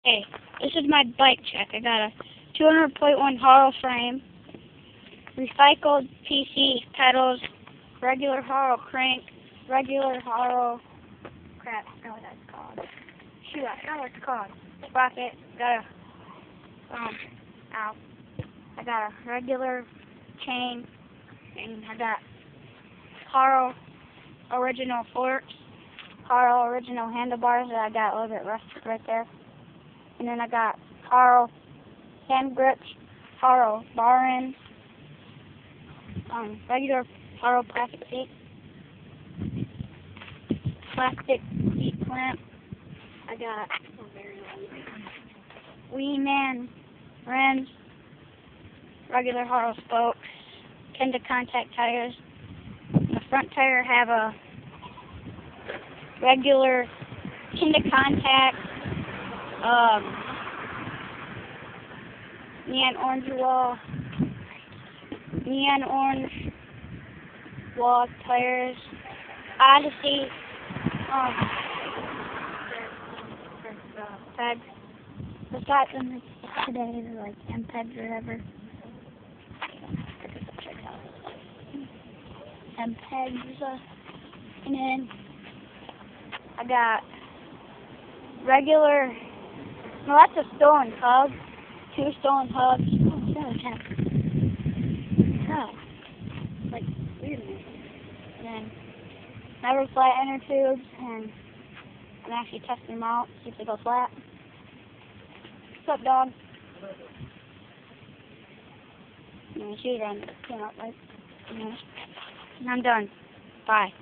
Hey, this is my bike check. I got a 200.1 Haro frame, recycled PC pedals, regular Haro crank, regular Haro crap. I know what that's called. Shoot, I know what it's called. Sprocket. Got I got a regular chain, and I got Haro original forks, Haro original handlebars that I got a little bit rusted right there. And then I got Haro hand grips, Haro bar ends, regular Haro plastic seat clamp. I got Wee-Man rims, regular Haro spokes, Kenda contact tires. The front tire have a regular Kenda contact, neon orange wall tires, Odyssey, pegs. Just got them today, they're like M-pegs or whatever. M-pegs, and then I got regular, no, that's a stolen hub, 2 stolen hubs. Oh, like weirdness. And then never flat inner tubes, and I'm actually testing them out, see if they go flat. What's up, dog? And my shoes are on, like, and I'm done. Bye.